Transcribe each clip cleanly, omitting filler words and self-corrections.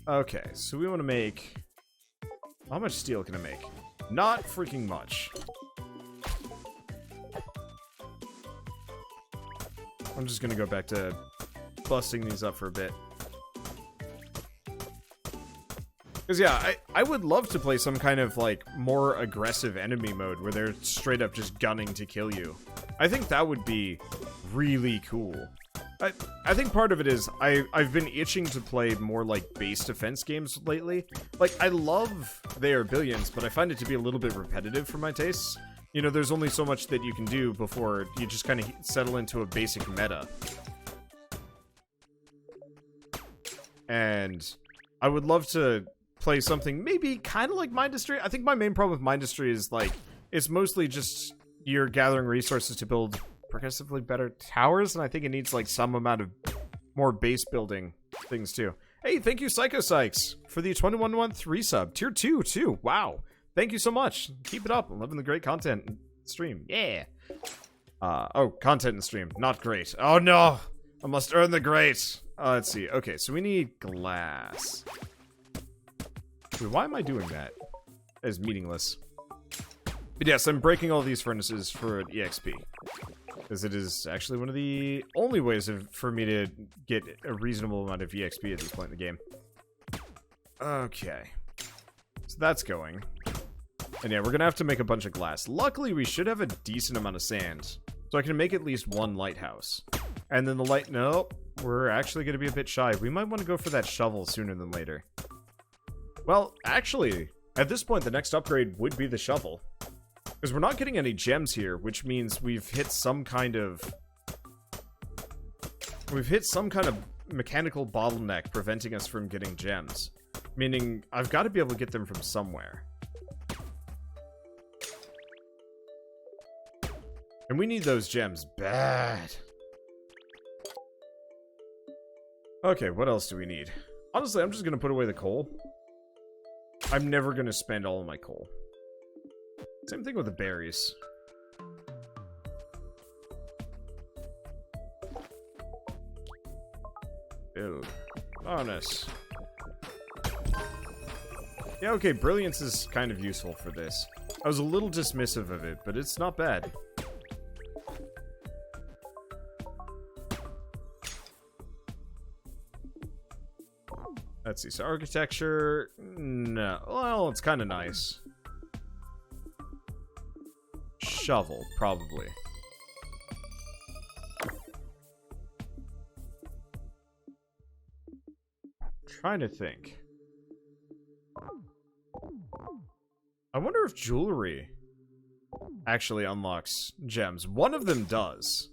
Okay, so we want to make... How much steel can I make? Not freaking much. I'm just gonna go back to busting these up for a bit. Because, yeah, I would love to play some kind of, like, more aggressive enemy mode where they're straight up just gunning to kill you. I think that would be really cool. I think part of it is I've been itching to play more, like, base defense games lately. Like, I love They Are Billions, but I find it to be a little bit repetitive for my tastes. You know, there's only so much that you can do before you just kind of settle into a basic meta. And I would love to play something maybe kind of like Mindustry. I think my main problem with Mindustry is, like, it's mostly just you're gathering resources to build progressively better towers, and I think it needs, like, some amount of more base building things, too. Hey, thank you, Psycho Sykes, for the 21-month resub. Tier 2, too. Wow. Thank you so much. Keep it up. I'm loving the great content and stream. Yeah. Oh, content and stream. Not great. Oh, no. I must earn the great. Let's see. Okay, so we need glass. Wait, why am I doing that? That is meaningless. But yes, I'm breaking all these furnaces for an EXP. Because it is actually one of the only ways for me to get a reasonable amount of EXP at this point in the game. Okay. So that's going. And yeah, we're gonna have to make a bunch of glass. Luckily, we should have a decent amount of sand. So I can make at least one lighthouse. And then the light... Nope. We're actually gonna be a bit shy. We might want to go for that shovel sooner than later. Well, actually, at this point, the next upgrade would be the shovel. Because we're not getting any gems here, which means we've hit some kind of... mechanical bottleneck preventing us from getting gems. Meaning, I've got to be able to get them from somewhere. And we need those gems bad. Okay, what else do we need? Honestly, I'm just going to put away the coal. I'm never going to spend all of my coal. Same thing with the berries. Build. Bonus. Yeah, okay, brilliance is kind of useful for this. I was a little dismissive of it, but it's not bad. Let's see, so architecture... No. Well, it's kind of nice. Shovel, probably. Trying to think. I wonder if jewelry actually unlocks gems. One of them does.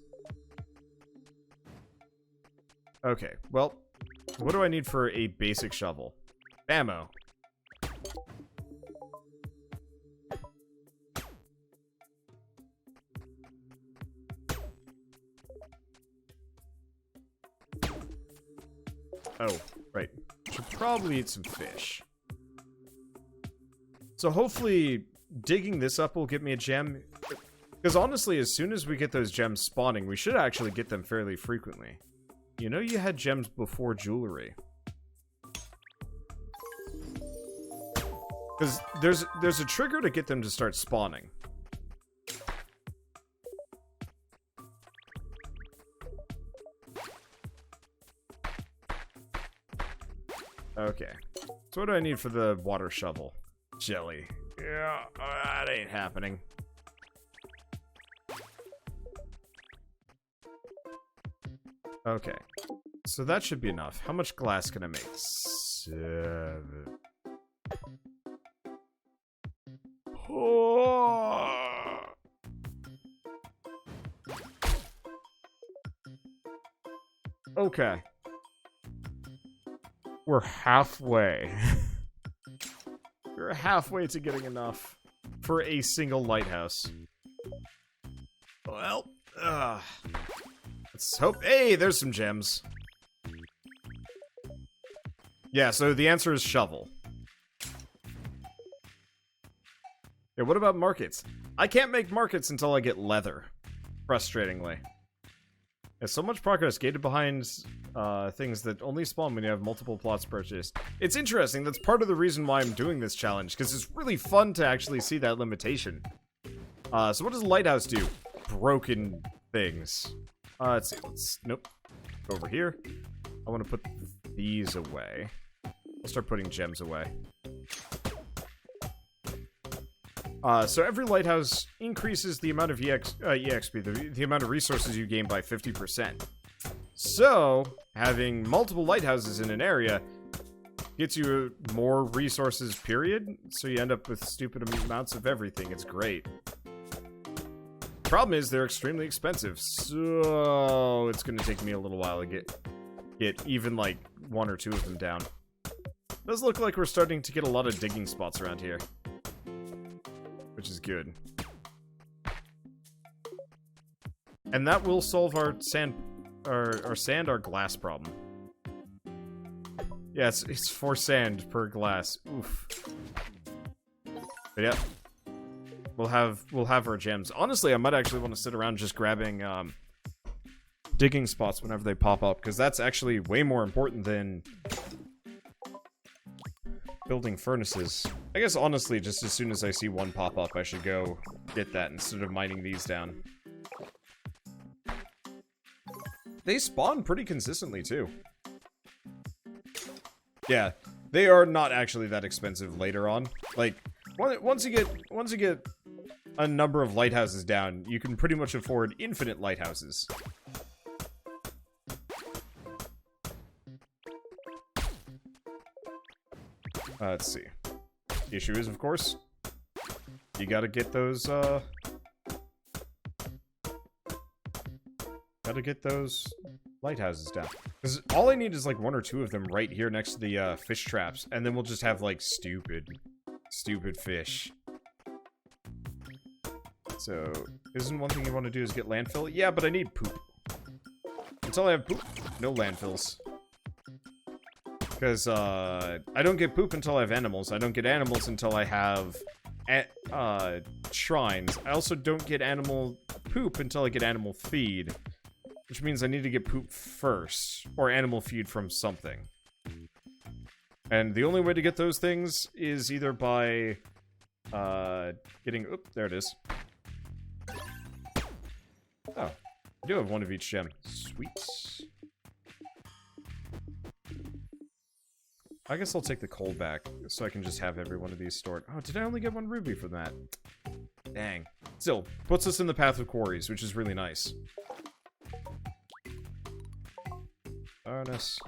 Okay, well, what do I need for a basic shovel? Ammo. Oh, right. Should probably eat some fish. So hopefully digging this up will get me a gem. Because honestly, as soon as we get those gems spawning, we should actually get them fairly frequently. You know you had gems before jewelry. Because there's a trigger to get them to start spawning. Okay. So what do I need for the water shovel? Jelly. Yeah, that ain't happening. Okay. So that should be enough. How much glass can I make? 7. Oh. Okay. We're halfway. We're halfway to getting enough for a single lighthouse. Well, let's hope. Hey, there's some gems. Yeah, so the answer is shovel. Yeah, what about markets? I can't make markets until I get leather. Frustratingly. There's so much progress gated behind things that only spawn when you have multiple plots purchased. It's interesting. That's part of the reason why I'm doing this challenge, because it's really fun to actually see that limitation. So what does Lighthouse do? Broken things. Let's see. Nope. Over here. I want to put these away. I'll start putting gems away. So every lighthouse increases the amount of EXP, the amount of resources you gain by 50%. So, having multiple lighthouses in an area gets you more resources, period. So you end up with stupid amounts of everything. It's great. Problem is, they're extremely expensive. So, it's going to take me a little while to get even, like, 1 or 2 of them down. Does look like we're starting to get a lot of digging spots around here. Which is good. And that will solve our our glass problem. Yeah, it's 4 sand per glass. Oof. But yeah. We'll have our gems. Honestly, I might actually want to sit around just grabbing digging spots whenever they pop up, because that's actually way more important than building furnaces. I guess, honestly, just as soon as I see one pop up, I should go get that instead of mining these down. They spawn pretty consistently, too. Yeah, they are not actually that expensive later on. Like, once you get a number of lighthouses down, you can pretty much afford infinite lighthouses. Let's see. The issue is, of course, you gotta get those, lighthouses down. Because all I need is, like, 1 or 2 of them right here next to the, fish traps, and then we'll just have, like, stupid fish. So, isn't one thing you want to do is get landfill? Yeah, but I need poop. Until I have poop, no landfills. Because, I don't get poop until I have animals. I don't get animals until I have, shrines. I also don't get animal poop until I get animal feed. Which means I need to get poop first. Or animal feed from something. And the only way to get those things is either by, getting... Oop, there it is. Oh. I do have 1 of each gem. Sweet. I guess I'll take the coal back, so I can just have every one of these stored. Oh, did I only get 1 ruby from that? Dang. Still, puts us in the path of quarries, which is really nice. Furnace.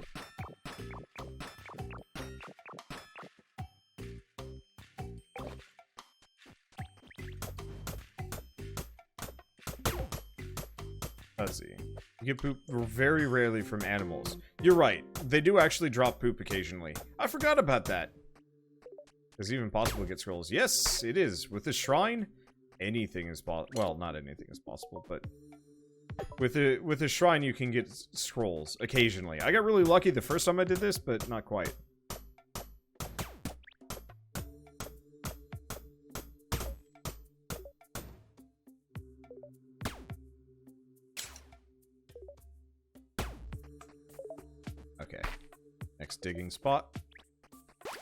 Let's see. You get poop very rarely from animals. You're right. They do actually drop poop occasionally. I forgot about that. Is it even possible to get scrolls? Yes, it is. With the shrine, anything is possible. Well, not anything is possible, but with a shrine, you can get scrolls occasionally. I got really lucky the first time I did this, but not quite. Okay. Next digging spot.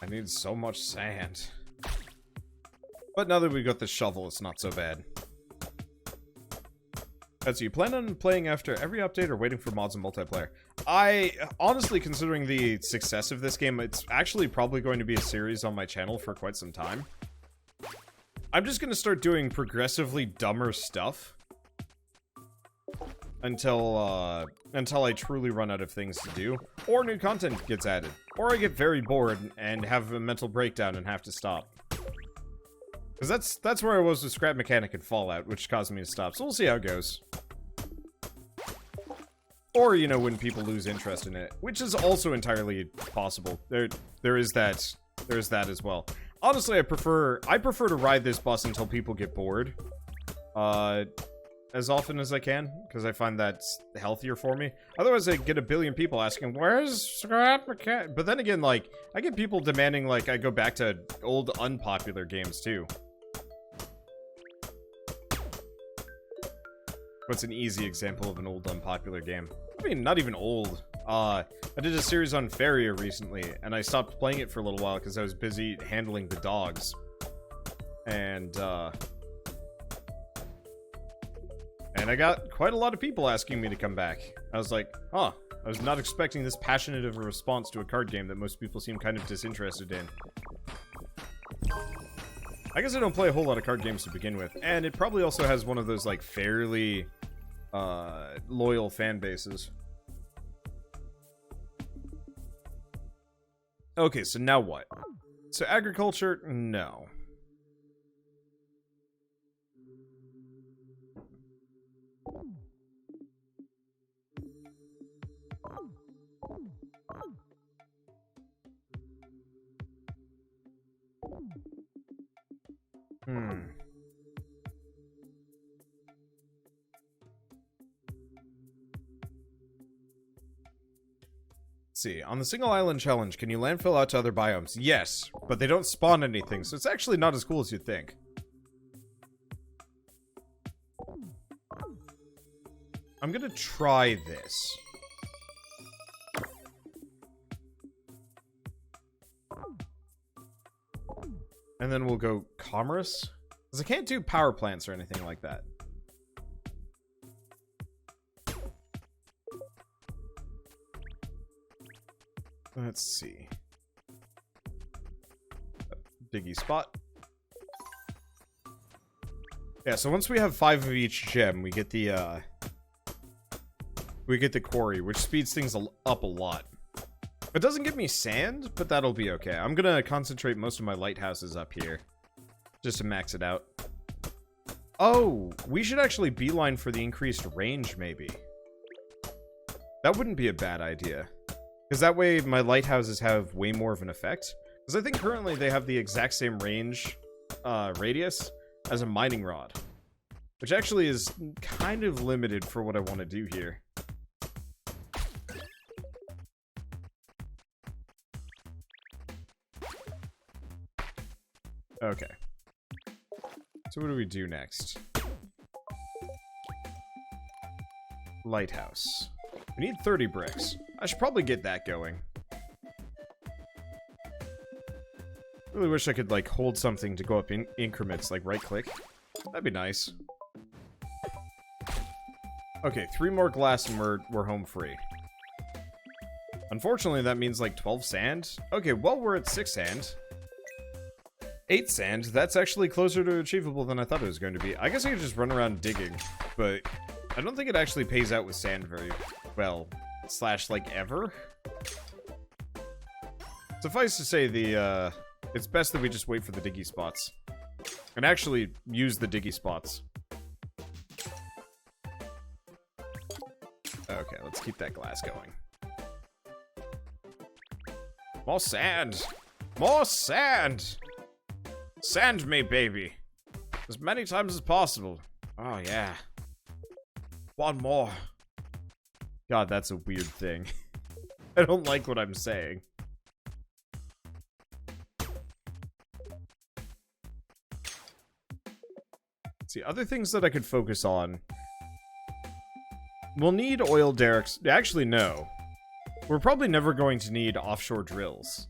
I need so much sand. But now that we got the shovel, it's not so bad. So you plan on playing after every update or waiting for mods and multiplayer? Honestly, considering the success of this game, it's actually probably going to be a series on my channel for quite some time. I'm just going to start doing progressively dumber stuff. Until I truly run out of things to do. Or new content gets added. Or I get very bored and have a mental breakdown and have to stop. Because that's where I was with Scrap Mechanic and Fallout, which caused me to stop. So we'll see how it goes. Or, you know, when people lose interest in it. Which is also entirely possible. There is that as well. Honestly, I prefer to ride this bus until people get bored. As often as I can, because I find that's healthier for me. Otherwise, I get a billion people asking, where's Scrap Mechanic? But then again, like, I get people demanding, like, I go back to old, unpopular games, too. What's an easy example of an old, unpopular game? I mean, not even old. I did a series on Forager recently, and I stopped playing it for a little while because I was busy handling the dogs. And I got quite a lot of people asking me to come back. I was like, huh, I was not expecting this passionate of a response to a card game that most people seem kind of disinterested in. I guess I don't play a whole lot of card games to begin with, and it probably also has one of those, like, fairly loyal fan bases. Okay, so now what? So agriculture? No. Let's see, on the single island challenge, can you landfill out to other biomes? Yes, but they don't spawn anything, so it's actually not as cool as you'd think. I'm gonna try this. And then we'll go commerce. Because I can't do power plants or anything like that. Let's see. Diggy spot. Yeah, so once we have 5 of each gem, we get the quarry, which speeds things up a lot. It doesn't give me sand, but that'll be okay. I'm gonna concentrate most of my lighthouses up here, just to max it out. Oh, we should actually beeline for the increased range, maybe. That wouldn't be a bad idea. Because that way my lighthouses have way more of an effect. Because I think currently they have the exact same range, radius, as a mining rod. Which actually is kind of limited for what I want to do here. Okay. So what do we do next? Lighthouse. We need 30 bricks. I should probably get that going. Really wish I could, like, hold something to go up in increments, like right-click. That'd be nice. Okay, 3 more glass and we're home free. Unfortunately, that means, like, 12 sand. Okay, well, we're at 6 sand. 8 sand. That's actually closer to achievable than I thought it was going to be. I guess I could just run around digging, but I don't think it actually pays out with sand very well. Slash, like, ever. Suffice to say, it's best that we just wait for the diggy spots. And actually use the diggy spots. Okay, let's keep that glass going. More sand! More sand! Sand me, baby! As many times as possible. Oh, yeah. One more. God, that's a weird thing. I don't like what I'm saying. See, other things that I could focus on. We'll need oil derricks. Actually, no. We're probably never going to need offshore drills.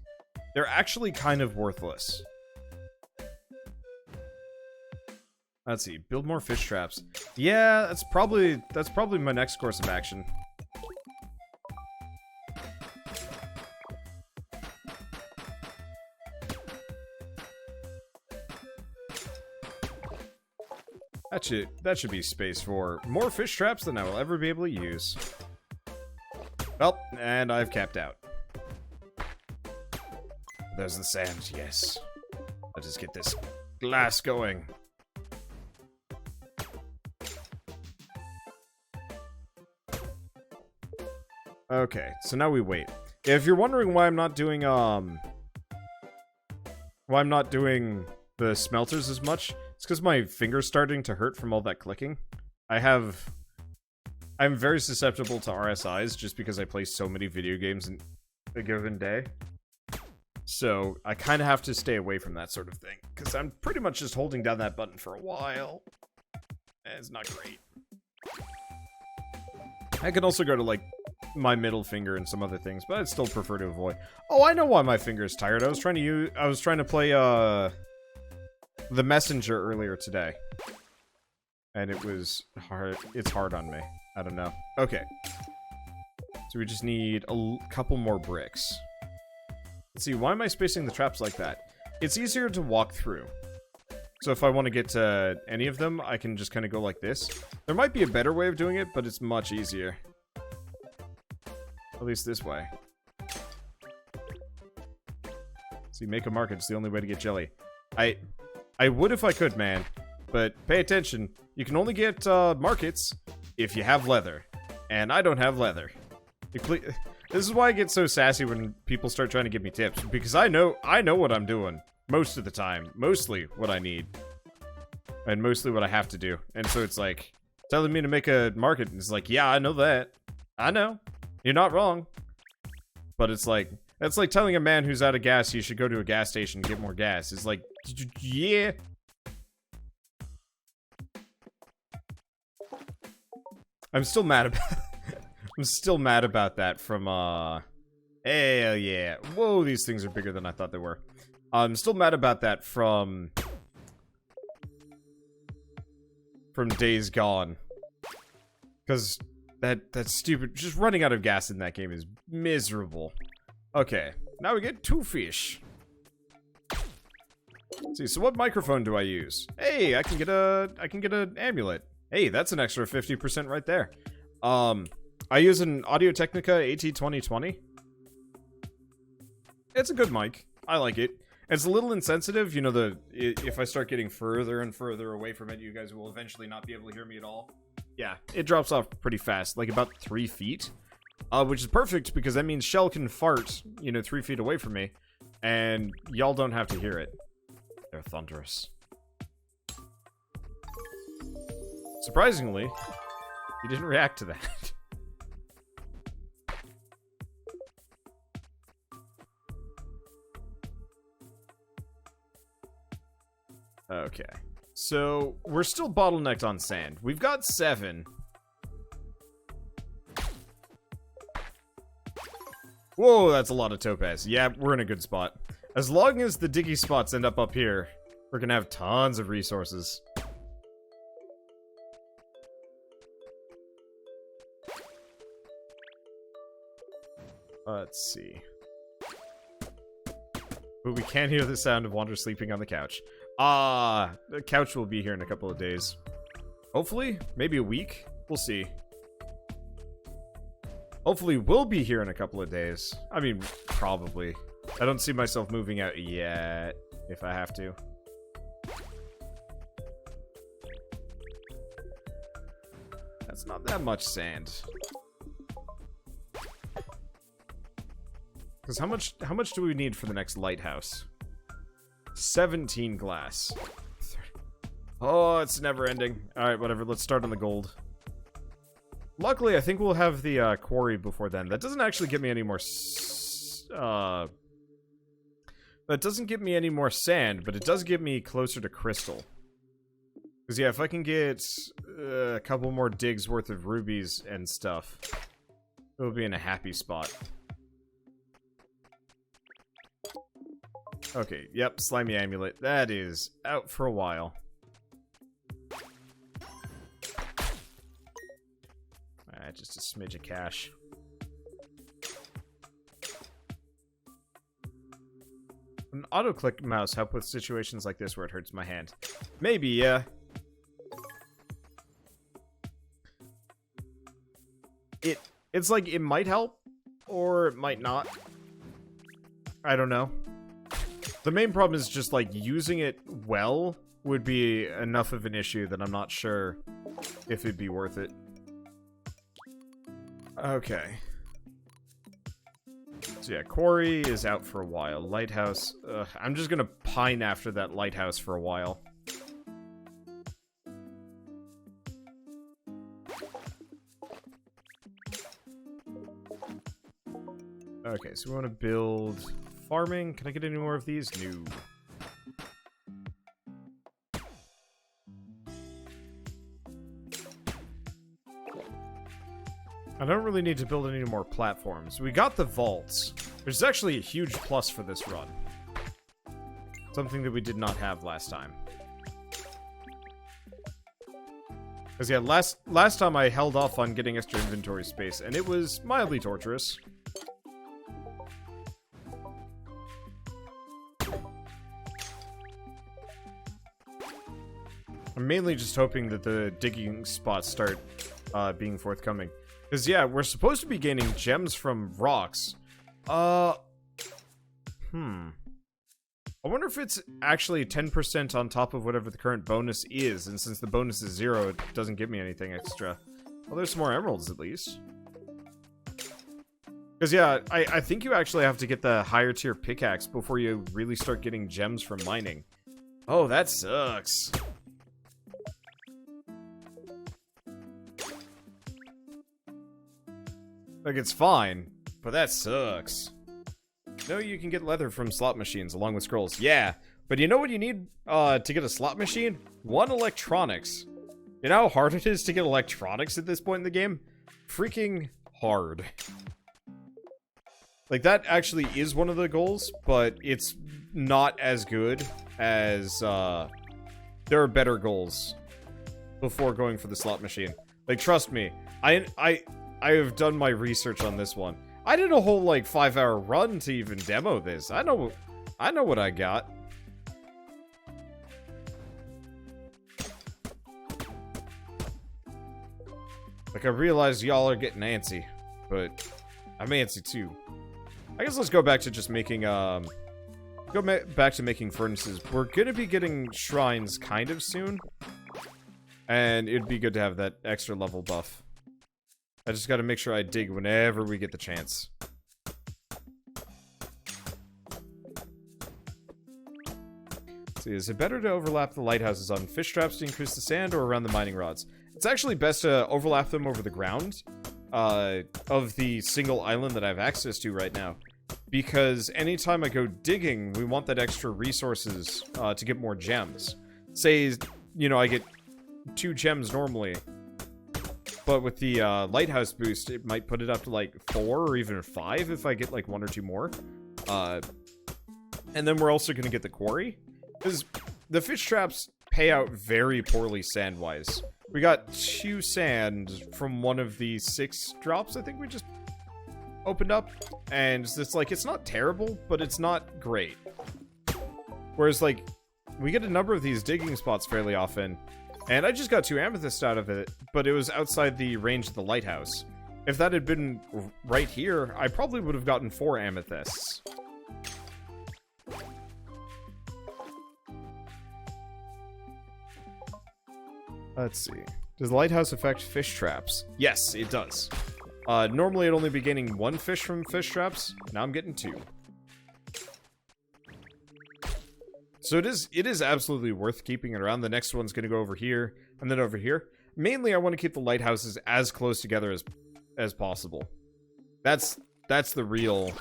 They're actually kind of worthless. Let's see. Build more fish traps. Yeah, that's probably my next course of action. That should be space for more fish traps than I will ever be able to use. Well, and I've capped out. There's the sand, yes. Let's just get this glass going. Okay, so now we wait. If you're wondering why I'm not doing the smelters as much, it's because my finger's starting to hurt from all that clicking. I'm very susceptible to RSIs just because I play so many video games in a given day. So I kind of have to stay away from that sort of thing, because I'm pretty much just holding down that button for a while. And it's not great. I can also go to, like, my middle finger and some other things, but I'd still prefer to avoid. Oh, I know why my finger is tired. I was trying to play, the Messenger earlier today. And it was hard. It's hard on me. I don't know. Okay. So we just need a couple more bricks. Let's see, why am I spacing the traps like that? It's easier to walk through. So if I want to get to any of them, I can just kind of go like this. There might be a better way of doing it, but it's much easier. At least this way. See, make a market. It's the only way to get jelly. I would if I could, man. But pay attention. You can only get markets if you have leather. And I don't have leather. This is why I get so sassy when people start trying to give me tips. Because I know what I'm doing. Most of the time. Mostly what I need. And mostly what I have to do. And so it's like, telling me to make a market. And it's like, yeah, I know that. I know. You're not wrong. But it's like, that's like telling a man who's out of gas he should go to a gas station and get more gas. It's like, yeah. I'm still mad about I'm still mad about that from hell yeah. Whoa, these things are bigger than I thought they were. I'm still mad about that from Days Gone. Cause that's stupid. Just running out of gas in that game is miserable. Okay, now we get 2 fish. Let's see, so what microphone do I use? Hey, I can get an amulet. Hey, that's an extra 50% right there. I use an Audio-Technica AT2020. It's a good mic. I like it. It's a little insensitive, you know, if I start getting further and further away from it, you guys will eventually not be able to hear me at all. Yeah, it drops off pretty fast, like about 3 feet. Which is perfect, because that means Shell can fart, you know, 3 feet away from me, and y'all don't have to hear it. They're thunderous. Surprisingly, he didn't react to that. Okay. So, we're still bottlenecked on sand. We've got 7. Whoa, that's a lot of topaz. Yeah, we're in a good spot. As long as the diggy spots end up here, we're gonna have tons of resources. Let's see. But we can hear the sound of Wander sleeping on the couch. The couch will be here in a couple of days. Hopefully, maybe a week. We'll see. Hopefully we'll be here in a couple of days. I mean, probably. I don't see myself moving out yet, if I have to. That's not that much sand. Because how much do we need for the next lighthouse? 17 glass. Oh, it's never ending. Alright, whatever. Let's start on the gold. Luckily, I think we'll have the quarry before then. That doesn't actually give me any more that doesn't give me any more sand, but it does get me closer to crystal. Because, yeah, if I can get a couple more digs worth of rubies and stuff, we'll be in a happy spot. Okay, yep, slimy amulet. That is out for a while. Alright, just a smidge of cash. An auto-click mouse help with situations like this where it hurts my hand. Maybe, yeah. It's like, it might help, or it might not. I don't know. The main problem is just, like, using it well would be enough of an issue that I'm not sure if it'd be worth it. Okay. So yeah, quarry is out for a while. Lighthouse, I'm just gonna pine after that lighthouse for a while. Okay, so we want to build farming. Can I get any more of these? No. I don't really need to build any more platforms. We got the vaults, which is actually a huge plus for this run. Something that we did not have last time. Because yeah, last time I held off on getting extra inventory space, and it was mildly torturous. I'm mainly just hoping that the digging spots start being forthcoming. Because yeah, we're supposed to be gaining gems from rocks. I wonder if it's actually 10% on top of whatever the current bonus is, and since the bonus is 0, it doesn't give me anything extra. Well, there's some more emeralds, at least. Because, yeah, I think you actually have to get the higher tier pickaxe before you really start getting gems from mining. Oh, that sucks. Like, it's fine, but that sucks. No, you can get leather from slot machines along with scrolls. Yeah, but you know what you need to get a slot machine? One, electronics. You know how hard it is to get electronics at this point in the game? Freaking hard. Like, that actually is one of the goals, but it's not as good as, there are better goals before going for the slot machine. Like, trust me, I have done my research on this one. I did a whole, like, 5-hour run to even demo this. I know what I got. Like, I realize y'all are getting antsy, but I'm antsy too. I guess let's go back to just making, back to making furnaces. We're gonna be getting shrines kind of soon. And it'd be good to have that extra level buff. I just gotta make sure I dig whenever we get the chance. Let's see, is it better to overlap the lighthouses on fish traps to increase the sand or around the mining rods? It's actually best to overlap them over the ground of the single island that I have access to right now. Because anytime I go digging, we want that extra resources to get more gems. Say, you know, I get 2 gems normally. But with the lighthouse boost, it might put it up to like 4 or even 5 if I get like 1 or 2 more. And then we're also going to get the quarry. Because the fish traps pay out very poorly sand-wise. We got 2 sand from one of the 6 drops I think we just opened up. And it's like, it's not terrible, but it's not great. Whereas like, we get a number of these digging spots fairly often. And I just got 2 amethysts out of it, but it was outside the range of the lighthouse. If that had been right here, I probably would have gotten 4 amethysts. Let's see. Does the lighthouse affect fish traps? Yes, it does. Normally I'd only be getting 1 fish from fish traps. Now I'm getting 2. So it is absolutely worth keeping it around. The next one's going to go over here, and then over here. Mainly, I want to keep the lighthouses as close together as possible. That's the real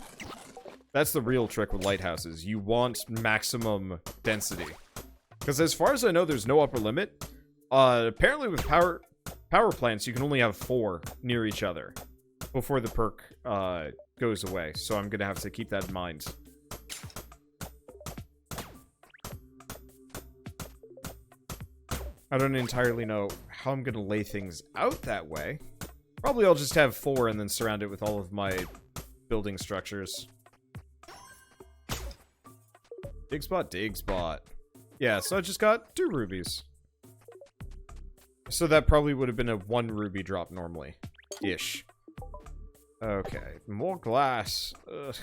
trick with lighthouses. You want maximum density. Because as far as I know, there's no upper limit. Apparently with power plants, you can only have 4 near each other before the perk goes away. So I'm going to have to keep that in mind. I don't entirely know how I'm going to lay things out that way. Probably I'll just have 4 and then surround it with all of my building structures. Dig spot, dig spot. Yeah, so I just got 2 rubies. So that probably would have been a 1 ruby drop normally. Ish. Okay, more glass. Ugh.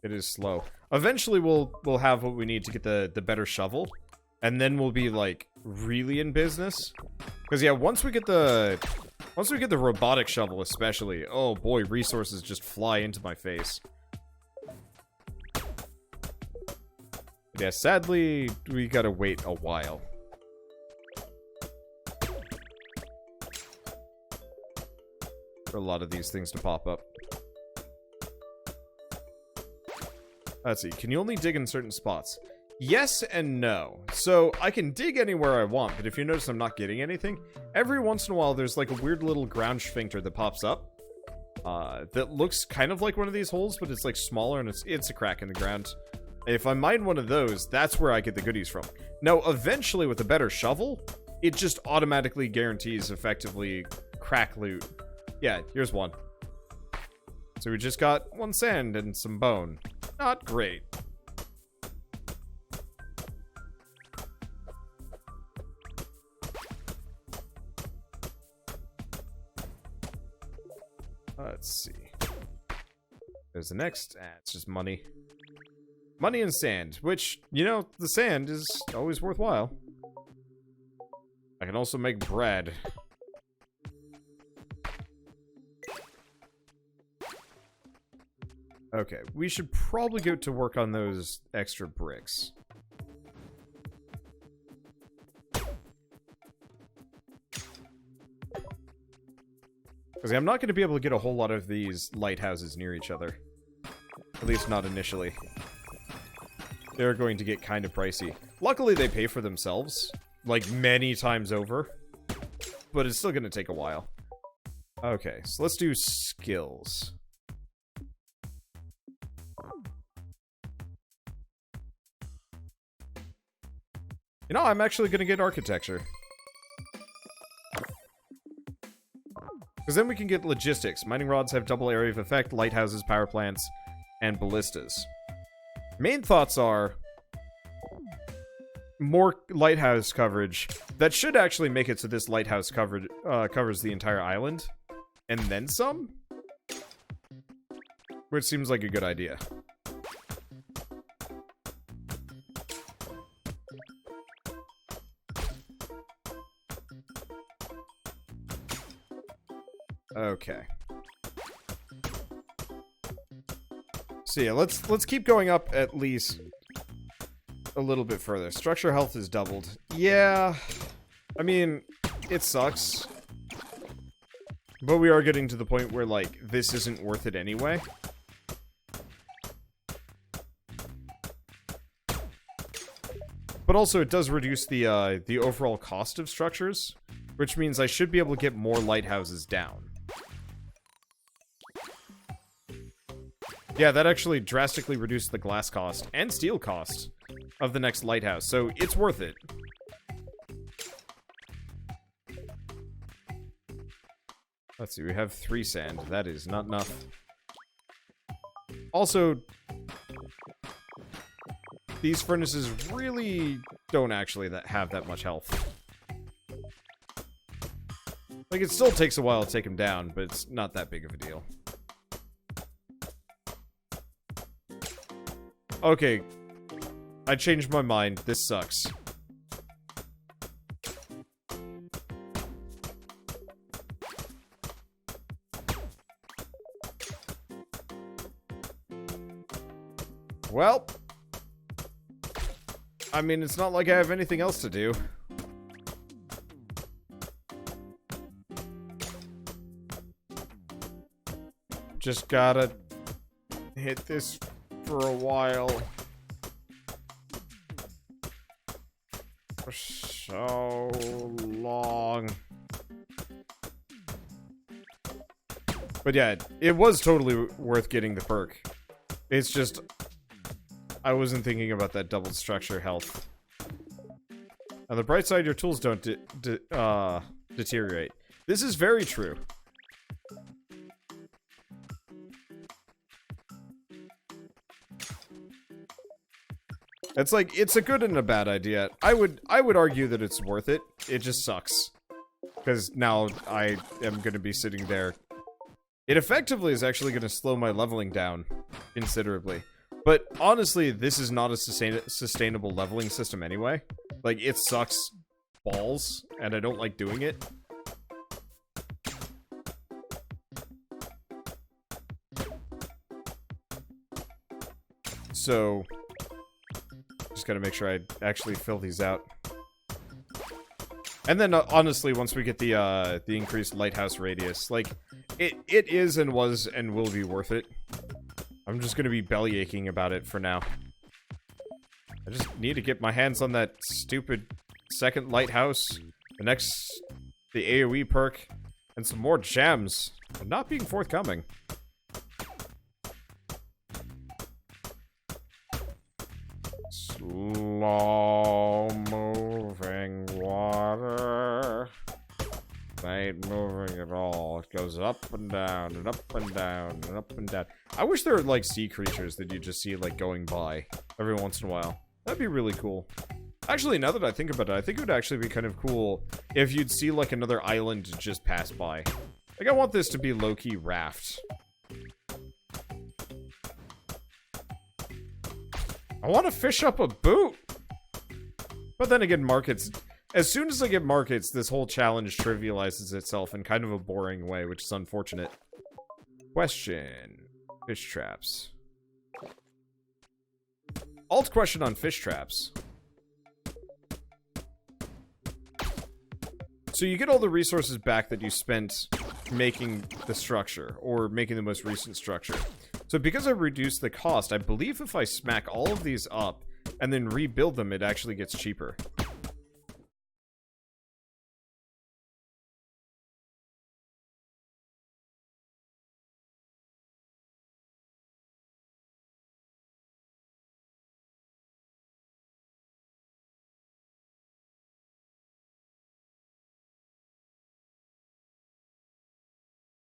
It is slow. Eventually we'll have what we need to get the better shovel. And then we'll be like really in business. Because yeah, once we get the robotic shovel especially, oh boy, resources just fly into my face. Yeah, sadly, we gotta wait a while. For a lot of these things to pop up. Let's see, can you only dig in certain spots? Yes and no. So I can dig anywhere I want, but if you notice I'm not getting anything, every once in a while there's like a weird little ground sphincter that pops up. That looks kind of like one of these holes, but it's like smaller and it's a crack in the ground. If I mine one of those, that's where I get the goodies from. Now, eventually with a better shovel, it just automatically guarantees effectively crack loot. Yeah, here's one. So we just got 1 sand and some bone. Not great. Let's see. There's the next. It's just money. Money and sand, which, you know, the sand is always worthwhile. I can also make bread. Okay, we should probably go to work on those extra bricks. Because I'm not going to be able to get a whole lot of these lighthouses near each other. At least not initially. They're going to get kind of pricey. Luckily, they pay for themselves. Like, many times over. But it's still going to take a while. Okay, so let's do skills. You know, I'm actually going to get architecture. Because then we can get logistics. Mining rods have double area of effect, lighthouses, power plants, and ballistas. Main thoughts are more lighthouse coverage. That should actually make it so this lighthouse covers the entire island. And then some? Which seems like a good idea. Okay. So yeah, let's keep going up at least a little bit further. Structure health is doubled. Yeah. I mean, it sucks. But we are getting to the point where, like, this isn't worth it anyway. But also, it does reduce the overall cost of structures, which means I should be able to get more lighthouses down. Yeah, that actually drastically reduced the glass cost and steel cost of the next lighthouse, so it's worth it. Let's see, we have 3 sand. That is not enough. Also, these furnaces really don't actually have that much health. Like, it still takes a while to take them down, but it's not that big of a deal. Okay. I changed my mind. This sucks. Well, I mean, it's not like I have anything else to do. Just gotta hit this for a while. For so long. But yeah, it was totally worth getting the perk. It's just, I wasn't thinking about that doubled structure health. On the bright side, your tools don't deteriorate. This is very true. It's like, it's a good and a bad idea. I would argue that it's worth it. It just sucks. Because now I am going to be sitting there. It effectively is actually going to slow my leveling down considerably. But honestly, this is not a sustainable leveling system anyway. Like, it sucks balls, and I don't like doing it. So, just gotta make sure I actually fill these out. And then, honestly, once we get the increased lighthouse radius, like, it is and was and will be worth it. I'm just gonna be belly aching about it for now. I just need to get my hands on that stupid second lighthouse, the AoE perk, and some more gems. I'm not being forthcoming. Slow moving water. Ain't moving at all. It goes up and down and up and down and up and down. I wish there were like sea creatures that you just see like going by every once in a while. That'd be really cool. Actually, now that I think about it, I think it would actually be kind of cool if you'd see like another island just pass by. Like, I want this to be low-key raft. I want to fish up a boot! But then again, markets... As soon as I get markets, this whole challenge trivializes itself in kind of a boring way, which is unfortunate. Question. Fish traps. Alt question on fish traps. So you get all the resources back that you spent making the structure, or making the most recent structure. So because I reduced the cost, I believe if I smack all of these up and then rebuild them, it actually gets cheaper.